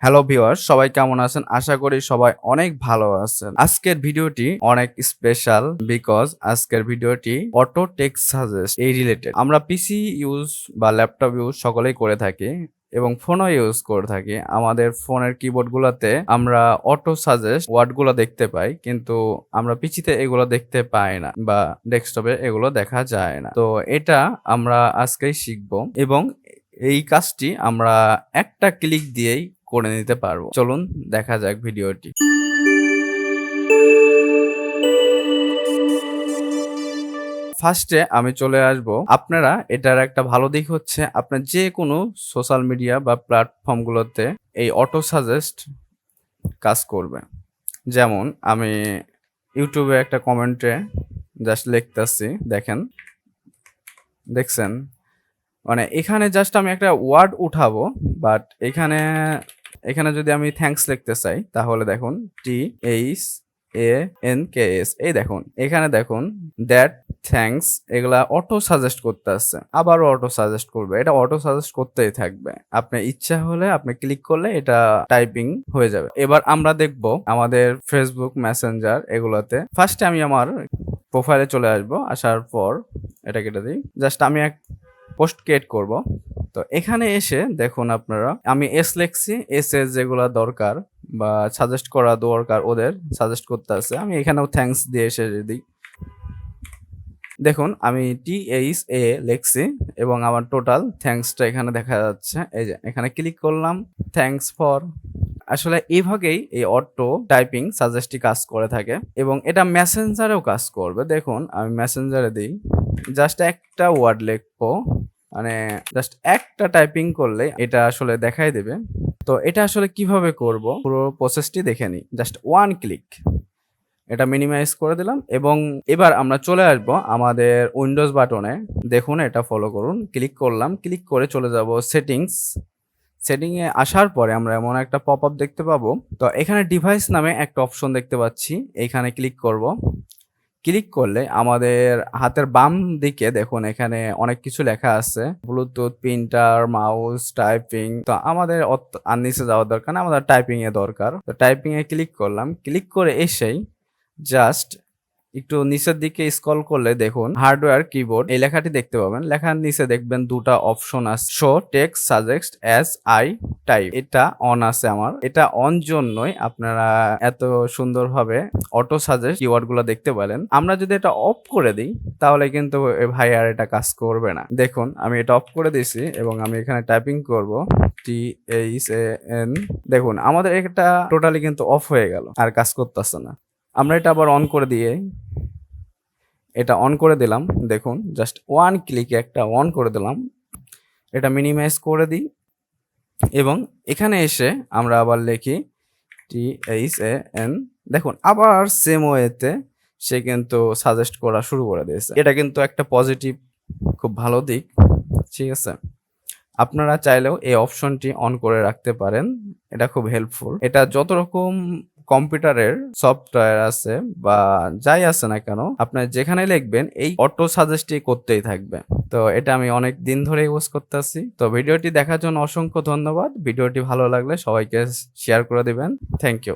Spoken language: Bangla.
হ্যালো ভিউয়ার্স, সবাই কেমন আছেন? আশা করি সবাই অনেক ভালো আছেন। আজকের ভিডিওটি অনেক স্পেশাল বিকজ আজকের ভিডিওটি অটো টেক্সট সাজেস্ট এই রিলেটেড। আমরা পিসি ইউজ বা ল্যাপটপ ইউজ সকলেই করে থাকি এবং ফোনও ইউজ করে থাকি। আমাদের ফোনের কিবোর্ড গুলাতে আমরা অটো সাজেস্ট ওয়ার্ড গুলো দেখতে পাই, কিন্তু আমরা পিসিতে এগুলো দেখতে পাই না বা ডেস্কটপে এগুলো দেখা যায় না। তো এটা আমরা আজকেই শিখবো এবং এই কাজটি আমরা একটা ক্লিক দিয়েই করে নিতে পারবো। চলুন দেখা যাক ভিডিওটি। ফার্স্টে আমি চলে আসবো। আপনারা এটার একটা ভালো দিক হচ্ছে আপনার যে কোনো সোশ্যাল মিডিয়া বা প্ল্যাটফর্ম গুলোতে এই অটো সাজেস্ট কাজ করবে। যেমন আমি ইউটিউবে একটা কমেন্টে জাস্ট লিখতেছি, দেখেন, দেখছেন? মানে এখানে জাস্ট আমি একটা ওয়ার্ড উঠাবো, বাট এখানে যদি আমি থ্যাঙ্কস লিখতে চাই তাহলে দেখুন THANKS, এই দেখুন এখানে দেখুন দ্যাট থ্যাঙ্কস, এগুলা অটো সাজেস্ট করতে আসছে, আবারও অটো সাজেস্ট করবে। এটা অটো সাজেস্ট করতেই থাকবে। আপনার ইচ্ছা হলে আপনি ক্লিক করলে এটা টাইপিং হয়ে যাবে। এবার আমরা দেখব আমাদের ফেসবুক মেসেঞ্জার এগুলোতে। ফার্স্টে আমি আমার প্রোফাইলে চলে আসবো, আসার পর এটা কেটে দিই। জাস্ট আমি এক পোস্ট ক্রিয়েট করব। তো এখানে এসে দেখুন আপনারা আমি লিখছি, এর যেগুলা দরকার বা সাজেস্ট করা দরকার ওদের সাজেস্ট করতে আছে, আমি এখানেও থ্যাঙ্কস দিয়ে এসে দিই। দেখুন আমি THA লিখছি এবং আমার টোটাল থ্যাঙ্কসটা এখানে দেখা যাচ্ছে। এই যে এখানে ক্লিক করলাম, থ্যাঙ্কস ফর। আসলে এইভাবেই এই অটো টাইপিং সাজেস্টটি কাজ করে থাকে এবং এটা মেসেঞ্জারেও কাজ করবে। দেখুন আমি মেসেঞ্জারে দিই, জাস্ট একটা ওয়ার্ড লিখবো, মানে জাস্ট একটা টাইপিং করলে এটা আসলে দেখাই দেবে। তো এটা আসলে কিভাবে করব পুরো প্রসেসটি দেখে নিই। জাস্ট ওয়ান ক্লিক, এটা মিনিমাইজ করে দিলাম এবং এবার আমরা চলে আসব আমাদের উইন্ডোজ বাটনে। দেখুন এটা ফলো করুন, ক্লিক করলাম, ক্লিক করে চলে যাব সেটিংয়ে আসার পরে আমরা এমন একটা পপ আপ দেখতে পাবো। তো এখানে ডিভাইস নামে একটা অপশন দেখতে পাচ্ছি, এইখানে ক্লিক করব। ক্লিক করলে আমাদের হাতের বাম দিকে দেখুন এখানে অনেক কিছু লেখা আছে, ব্লুটুথ, প্রিন্টার, মাউস, টাইপিং। তো আমাদের আর নিচে যাওয়ার দরকার না, আমাদের টাইপিং এ দরকার। তো টাইপিং এ ক্লিক করলাম, ক্লিক করে এসেই জাস্ট একটু নিচের দিকে স্ক্রল করলে দেখুন হার্ডওয়্যার কিবোর্ড এই লেখাটি দেখতে পাবেন। লেখার নিচে দেখবেন দুটা অপশন আছে, show text suggest as I type. এটা অন আছে আমার, এটা অন জন্যই আপনারা এত সুন্দরভাবে অটো সাজেস্ট কিওয়ার্ড গুলো দেখতে পারেন। আমরা যদি এটা অফ করে দিই তাহলে কিন্তু ভাই আর এটা কাজ করবে না। দেখুন আমি এটা অফ করে দিয়েছি এবং আমি এখানে টাইপিং করব THAN। দেখুন আমাদের এটা টোটালি কিন্তু অফ হয়ে গেল, আর কাজ করতেছে না। আমরা এটা আবার অন করে দিয়ে এটা অন করে দিলাম। দেখুন জাস্ট ওয়ান ক্লিকে একটা অন করে দিলাম, এটা মিনিমাইজ করে দিই এবং এখানে এসে আমরা আবার লিখি THAN। দেখুন আবার সেম ওয়েতে সে কিন্তু সাজেস্ট করা শুরু করে দিয়েছে। এটা কিন্তু একটা পজিটিভ, খুব ভালো দিক। ঠিক আছে, আপনারা চাইলেও এই অপশনটি অন করে রাখতে পারেন, এটা খুব হেল্পফুল। এটা যত রকম কম্পিউটারের সফটওয়্যার আছে বা যাই আছে না কেন, আপনার যেখানে লিখবেন এই অটো সাজেস্টই করতেই থাকবে। তো এটা আমি অনেক দিন ধরে ইউজ করতেছি। তো ভিডিওটি দেখার জন্য অসংখ্য ধন্যবাদ। ভিডিওটি ভালো লাগলে সবাইকে শেয়ার করে দিবেন। Thank you.